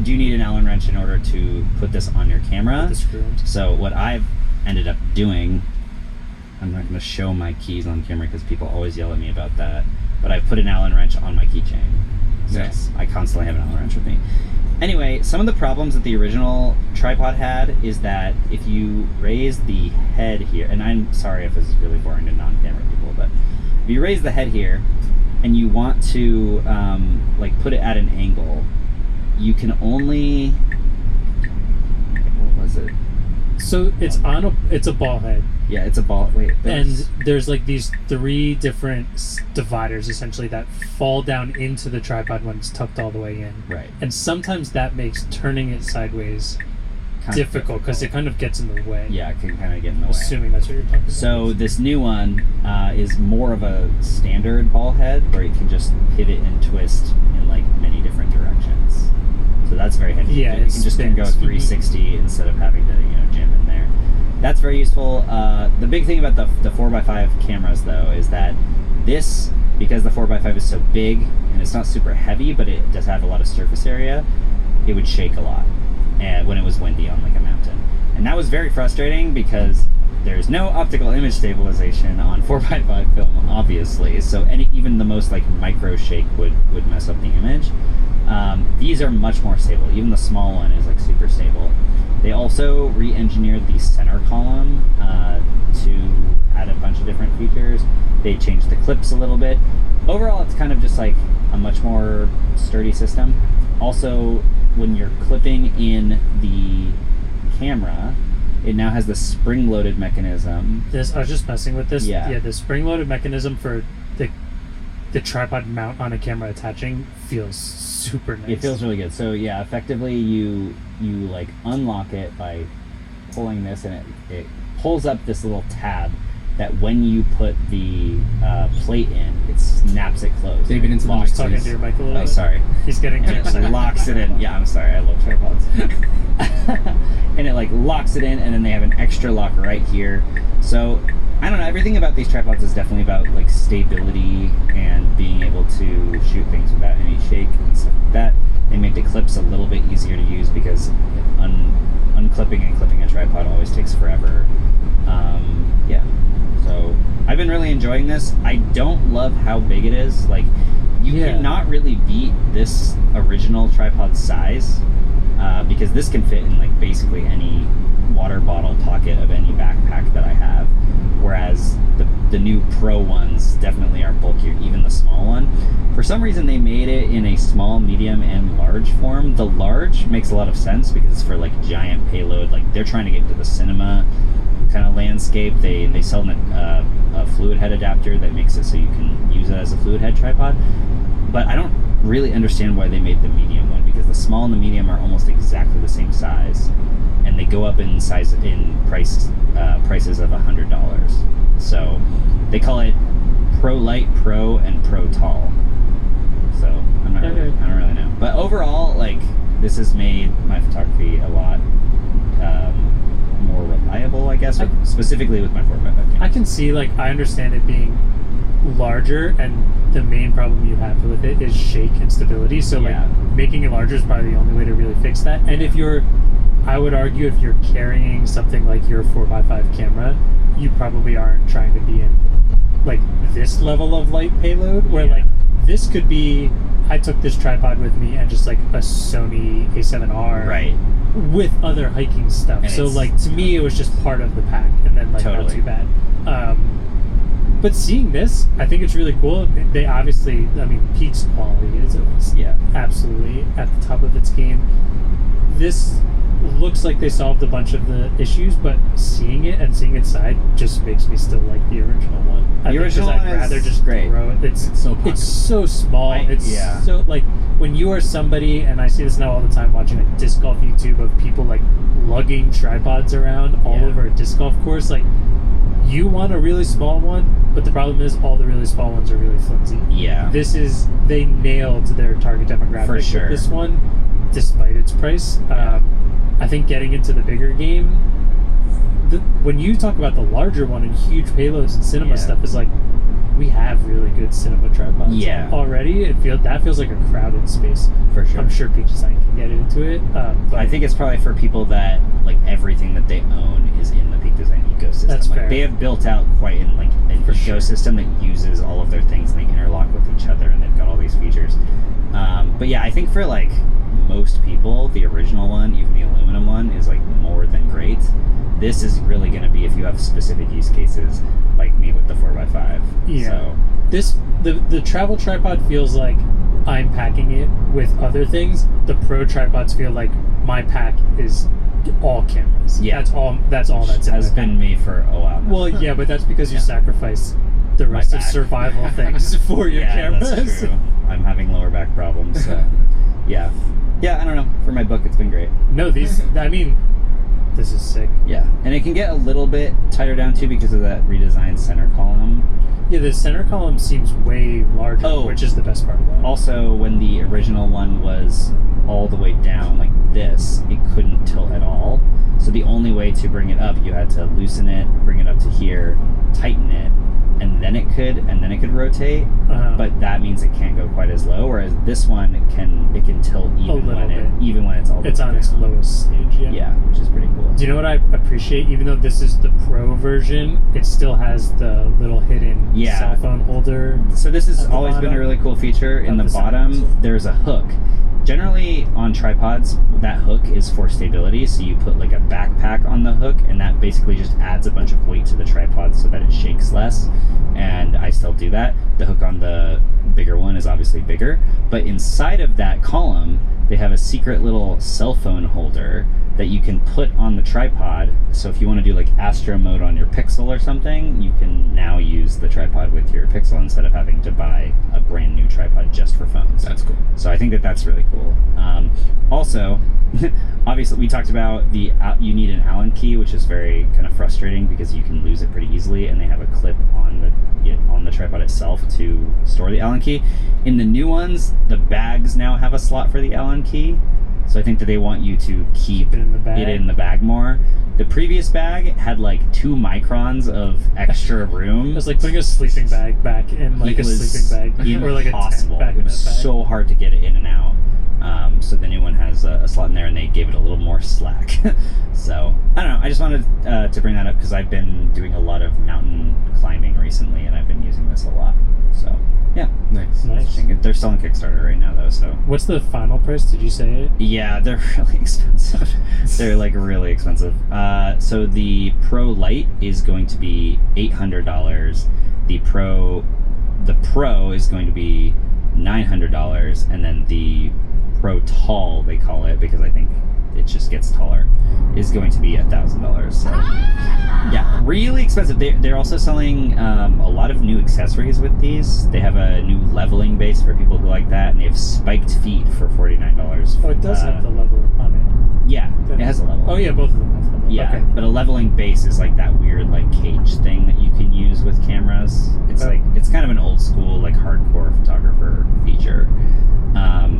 Do you need an Allen wrench in order to put this on your camera? The screw. So what I've ended up doing, I'm not going to show my keys on camera because people always yell at me about that, but I've put an Allen wrench on my keychain. So Nice. I constantly have an Allen wrench with me. Anyway, some of the problems that the original tripod had is that if you raise the head here, and I'm sorry if this is really boring to non-camera people, but if you raise the head here and you want to like put it at an angle, you can only, what was it? So it's it's a ball head. Yeah, it's a ball. Wait, And there's like these 3 different dividers essentially that fall down into the tripod when it's tucked all the way in. right. And sometimes that makes turning it sideways Kind of difficult because it kind of gets in the way. Yeah, it can kind of get in the way. Assuming that's what you're talking about. So this new one is more of a standard ball head where you can just pivot and twist in like many different directions. So that's very handy. Yeah, you it can just go spins. 360 instead of having to jam in there. That's very useful. The big thing about the 4x5 cameras though is that this, because the 4x5 is so big and it's not super heavy, but it does have a lot of surface area, it would shake a lot when it was windy on like a mountain. And that was very frustrating because there's no optical image stabilization on 4x5 film, obviously. So even the most like micro shake would mess up the image. These are much more stable. Even the small one is like super stable. They also re-engineered the center column to add a bunch of different features. They changed the clips a little bit. Overall, it's kind of just like a much more sturdy system. Also, when you're clipping in the camera, it now has the spring-loaded mechanism. I was just messing with this. Yeah. Yeah, the spring-loaded mechanism for the tripod mount on a camera attaching feels super nice. It feels really good. So yeah, effectively you like unlock it by pulling this, and it pulls up this little tab that when you put the plate in, it snaps it closed. David into the mic, Just talking please. to your mic a little Oh, bit. sorry. He's getting And it locks it in. Yeah, I'm sorry. I love tripods. And it like locks it in, and then they have an extra lock right here. So I don't know. Everything about these tripods is definitely about like stability and being able to shoot things without any shake and stuff like that. They made the clips a little bit easier to use because unclipping and clipping a tripod always takes forever. Yeah. So I've been really enjoying this. I don't love how big it is. Like, you cannot really beat this original tripod size because this can fit in like basically any water bottle pocket of any backpack that I have. Whereas the new Pro ones definitely are bulkier, even the small one. For some reason, they made it in a small, medium, and large form. The large makes a lot of sense because it's for like giant payload. Like they're trying to get into the cinema kind of landscape. They sell a fluid head adapter that makes it so you can use it as a fluid head tripod. But I don't really understand why they made the medium one, because the small and the medium are almost exactly the same size, and they go up in size prices of $100. So they call it Pro Light, Pro, and Pro Tall. So I don't really know. But overall, like, this has made my photography a lot more reliable, I guess, specifically with my 4x5 camera. I can see, like, I understand it being larger, and the main problem you have with it is shake and stability. So, Yeah. like, making it larger is probably the only way to really fix that. And if you're, I would argue, if you're carrying something like your 4x5 camera, you probably aren't trying to be in, like, this level of light payload, where, like, this could be, I took this tripod with me and just, like, a Sony A7R. Right. With other hiking stuff. And So, like, to me, it was just part of the pack, and then, like, Totally. not too bad. But seeing this, I think it's really cool. They obviously, I mean, Peak's quality is absolutely at the top of its game. This looks like they solved a bunch of the issues, but seeing it and seeing its side just makes me still like the original one. The original one I'd rather is just great. throw it. It's so popular. it's so small. It's so, like, when you are somebody, and I see this now all the time watching like disc golf YouTube of people like lugging tripods around all over a disc golf course, like, you want a really small one, but the problem is all the really small ones are really flimsy. Yeah. They nailed their target demographic For sure. with this one, despite its price. I think getting into the bigger game, when you talk about the larger one and huge payloads and cinema stuff, is like, we have really good cinema tripods already. That feels like a crowded space. For sure. I'm sure Peak Design can get into it. But I think it's probably for people that, like, everything that they own is in the Peak Design ecosystem. That's like, fair. They have built out quite an ecosystem that uses all of their things, and they interlock with each other, and they've got all these features. But yeah, I think for, like, most people, the original one, even the aluminum one, is, like, more than great. This is really going to be if you have specific use cases, like me with the 4x5. Yeah. So. The travel tripod feels like I'm packing it with other things. The pro tripods feel like my pack is all cameras. Yeah. That's all that's in has my been pack. me for a while now. Well, yeah, but that's because you sacrifice the rest of back. survival things for your cameras. That's true. I'm having lower back problems, so yeah, I don't know. For my book, it's been great. No, this is sick. Yeah, and it can get a little bit tighter down too because of that redesigned center column. Yeah, the center column seems way larger, which is the best part of that. Also, when the original one was all the way down like this, it couldn't tilt at all. So the only way to bring it up, you had to loosen it, bring it up to here, tighten it, and then it could rotate. But that means it can't go quite as low. Whereas this one can tilt even when it's all the way It's on down. its lowest stage. Yeah, which is pretty cool. Do you know what I appreciate? Even though this is the pro version, it still has the little hidden cell phone holder. So this has always been a really cool feature. In the bottom, there's a hook. Generally, on tripods, that hook is for stability, so you put like a backpack on the hook, and that basically just adds a bunch of weight to the tripod so that it shakes less, and I still do that. The hook on the bigger one is obviously bigger, but inside of that column, they have a secret little cell phone holder that you can put on the tripod, so if you want to do like astro mode on your Pixel or something, you can now use the tripod with your Pixel instead of having to buy a brand new tripod just for phones. That's cool. So I think that's really cool. Also, obviously we talked about you need an Allen key, which is very kind of frustrating because you can lose it pretty easily, and they have a clip on the tripod itself to store the Allen key. In the new ones, the bags now have a slot for the Allen key. So I think that they want you to keep it in the bag more. The previous bag had like 2 microns of extra room. It was like putting a sleeping bag back in like a sleeping bag, or like a tent back It was in that bag. so hard to get it in and out. So the new one has a slot in there, and they gave it a little more slack. So I don't know. I just wanted to bring that up because I've been doing a lot of mountain climbing recently, and I've been using this a lot. So yeah, Nice. they're still on Kickstarter right now though. So what's the final price? Did you say it? yeah, they're really expensive. They're like really expensive. So the Pro Lite is going to be $800. The Pro is going to be $900, and then the Pro Tall, they call it because I think it just gets taller, is going to be $1,000. So yeah, really expensive. They're also selling a lot of new accessories with these. They have a new leveling base for people who like that, and they have spiked feet for $49. Oh, it does have the level on it. Yeah, it has a level. Oh yeah, both of them have level. Yeah, Okay. but a leveling base is like that weird like cage thing that you can use with cameras. It's it's kind of an old school like hardcore photographer feature.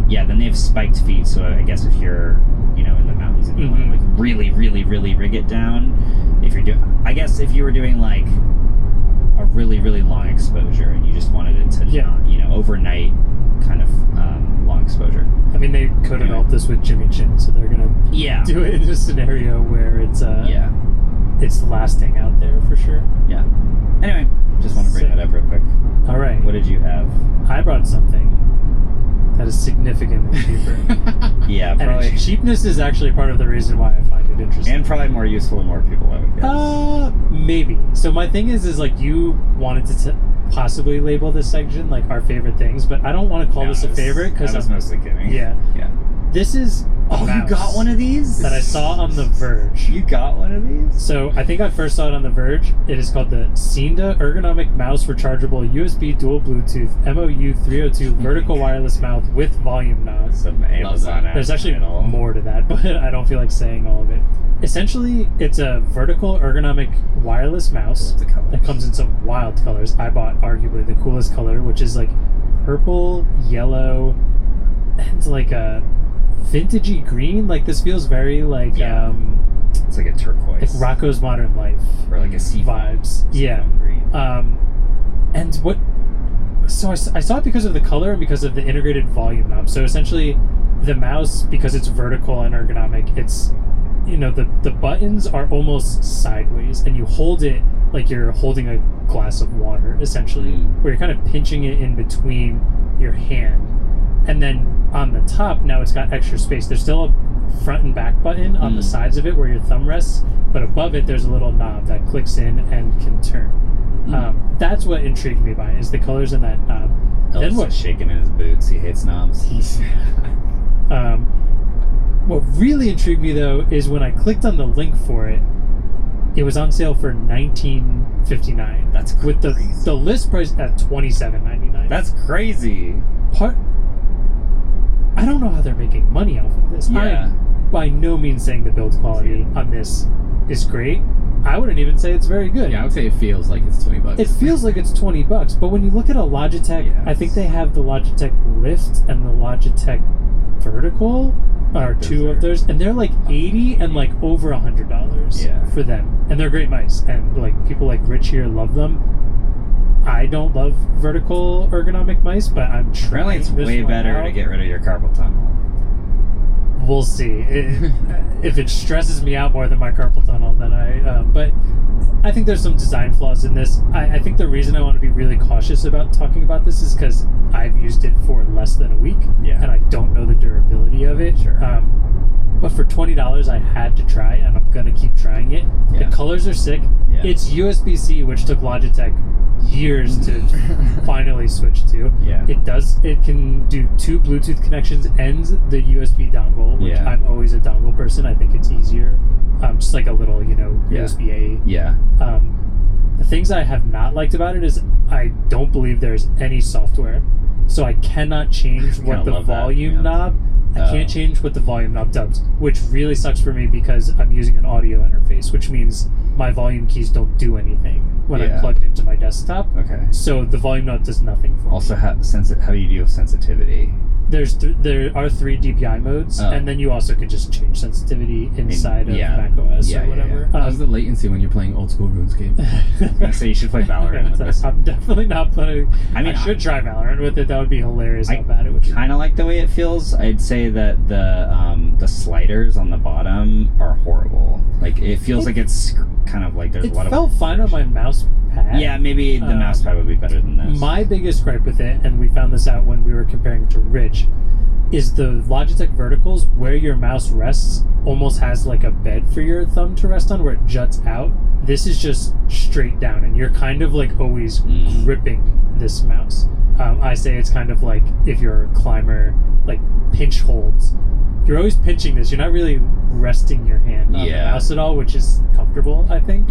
Yeah, then they have spiked feet, so I guess if you're in the mountains difficulties if you want to like really, really, really rig it down. If you're doing, I guess if you were doing like a really, really long exposure and you just wanted it to, not, you know, overnight kind of long exposure. I mean, they co-developed this with Jimmy Chin, so they're gonna do it in a scenario where it's it's lasting out there for sure. Yeah. Anyway, just want to bring that up real quick. All right. What did you have? I brought something that is significantly cheaper. Yeah, probably. And cheapness is actually part of the reason why I find it interesting. And probably more useful to more people, I would guess. Maybe. So my thing is like you wanted to possibly label this section like our favorite things, but I don't want to call this a favorite because I was mostly kidding. Yeah. This is you got one of these? That I saw on The Verge. You got one of these? So I think I first saw it on The Verge. It is called the Cinda Ergonomic Mouse Rechargeable USB Dual Bluetooth MOU 302 Vertical Wireless Mount with Volume Knob. Some Amazon. There's actually more to that, but I don't feel like saying all of it. Essentially, it's a vertical ergonomic wireless mouse that comes in some wild colors. I bought arguably the coolest color, which is like purple, yellow, and like a vintagey green. Like this feels very like it's like a turquoise, like Rocco's Modern Life, or like a sea vibes. Green. And what? So I saw it because of the color and because of the integrated volume knob. So essentially, the mouse, because it's vertical and ergonomic, it's, you know, the buttons are almost sideways, and you hold it like you're holding a glass of water, essentially, where you're kind of pinching it in between your hand. And then on the top, now it's got extra space. There's still a front and back button on the sides of it where your thumb rests, but above it there's a little knob that clicks in and can turn. That's what intrigued me by it, is the colors in that knob. Then what's shaking in his boots? He hates knobs. What really intrigued me though is when I clicked on the link for it, it was on sale for $19.59. That's crazy. With the list price at $27.99. That's crazy. I don't know how they're making money off of this. I'm by no means saying the build quality on this is great. I wouldn't even say it's very good. Yeah, I would say it feels like it's $20. It feels like it's $20, but when you look at a Logitech, I think they have the Logitech Lift and the Logitech Vertical are two of theirs, and they're like $80 and like over $100 for them, and they're great mice, and like people like Rich here love them. I don't love vertical ergonomic mice, but I'm trying. Apparently it's way better to get rid of your carpal tunnel. We'll see. If it stresses me out more than my carpal tunnel, then but I think there's some design flaws in this. I think the reason I want to be really cautious about talking about this is because I've used it for less than a week, and I don't know the durability of it. But for $20, I had to try, and I'm gonna keep trying it. The colors are sick. It's USB-C, which took Logitech years to finally switch to. It can do 2 Bluetooth connections and the USB dongle, which I'm always a dongle person. I think it's easier. Just like a little, USB-A. The things I have not liked about it is I don't believe there's any software. So I cannot change what the volume knob. I can't change what the volume knob does, which really sucks for me because I'm using an audio interface, which means my volume keys don't do anything when I'm plugged into my desktop. So the volume knob does nothing for me. Also, how do you deal with sensitivity? There are 3 DPI modes, and then you also can just change sensitivity inside of macOS or whatever. How's the latency when you're playing old school RuneScape? I was gonna say you should play Valorant with this. I'm definitely not playing. I should try Valorant with it. That would be hilarious. How bad it would be. Kind of like the way it feels. I'd say that the sliders on the bottom are horrible. Like it feels like it's kind of like there's a lot of. It felt fine on my mouse pad. Yeah, maybe the mouse pad would be better than this. My biggest gripe with it, and we found this out when we were comparing it to Rich, is the Logitech Verticals, where your mouse rests almost has like a bed for your thumb to rest on where it juts out. This is just straight down, and you're kind of like always gripping this mouse. I say it's kind of like if you're a climber, like pinch holds. You're always pinching this. You're not really resting your hand on the mouse at all, which is comfortable, I think.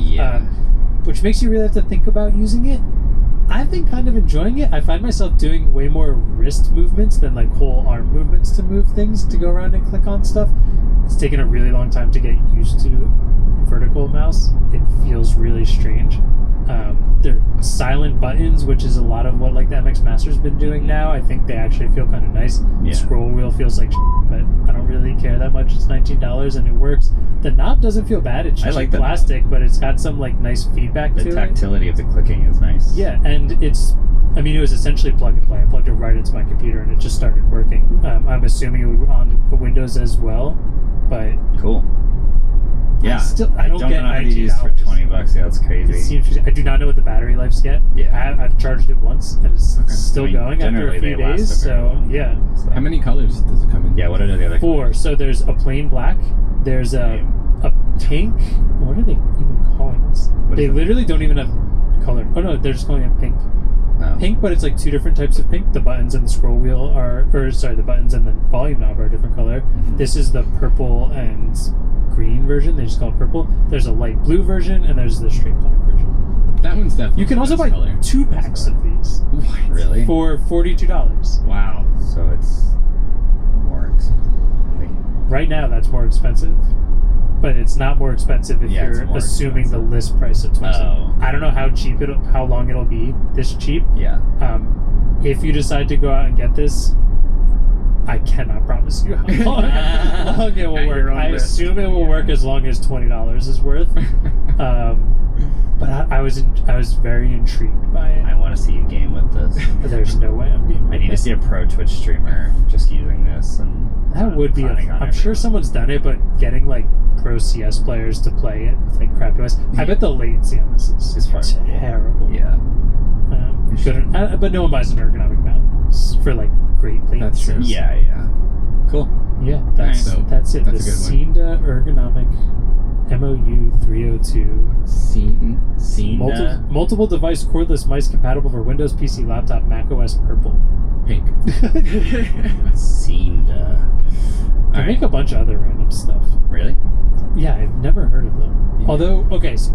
Which makes you really have to think about using it. I've been kind of enjoying it. I find myself doing way more wrist movements than like whole arm movements to move things, to go around and click on stuff. It's taken a really long time to get used to vertical mouse. It feels really strange. they're silent buttons, which is a lot of what like the MX Master's been doing now. I think they actually feel kind of nice. Yeah. The scroll wheel feels like but I don't really care that much. It's $19 and it works. The knob doesn't feel bad. It's I cheap like the plastic, but it's got some like nice feedback The to it. tactility of the clicking is nice. Yeah, and I mean, it was essentially plug and play. I plugged it right into my computer and it just started working. I'm assuming it would on Windows as well, but Cool. Yeah. I don't get know how to use for $19. $20. Yeah, that's crazy. It seems, I do not know what the battery life's yet. Yeah. I've charged it once and it's Okay. still I mean, going after a generally few they last days. a very So long yeah, time, so. How many colors does it come in? Yeah, what are the other 4. So there's a plain black. There's a pink. What are they even calling this? What They is it? literally don't even have color. Oh no, they're just calling it pink. Oh. Pink, but it's like 2 different types of pink. The buttons and the scroll wheel the buttons and the volume knob are a different color. This is the purple and green version. They just call it purple. There's a light blue version and there's the straight black version. That one's definitely You can also the buy best color. 2 packs of these What? Really? for $42. Wow. So it's more expensive. Right now, that's more expensive. But it's not more expensive if Yeah, it's you're more assuming expensive. the list price of 27. Oh. I don't know how long it'll be this cheap. Yeah. If you decide to go out and get this, I cannot promise you how long, long it will At work. your own I risk. assume it will work as long as $20 is worth. But I was very intrigued by it. I want to see you game with this. There's no way I'm getting. I need to see a pro Twitch streamer just using this, and That would be. planning on I'm sure everyone. someone's done it, but getting like pro CS players to play it with like crap device. I bet the latency on this is It's probably- terrible. Yeah. But no one buys an ergonomic mouse for like great latency. That's true. Yeah. Yeah. Cool. Yeah, that's Alright, so that's it. that's the a good Cinda ergonomic MOU 302. Scene. Multiple device cordless mice compatible for Windows PC, laptop, Mac OS Purple. Pink. Cinda. They make a bunch of other random stuff. Really? Yeah, I've never heard of them. Yeah. Although, okay, so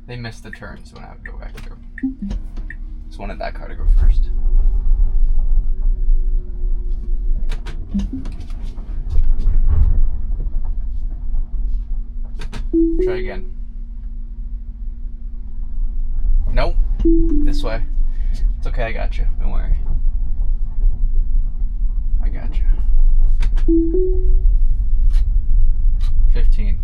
They missed the turns when I would go back through. Just wanted that car to go first. Try again. Nope. This way. It's okay, I got you. Don't worry. I got you. 15.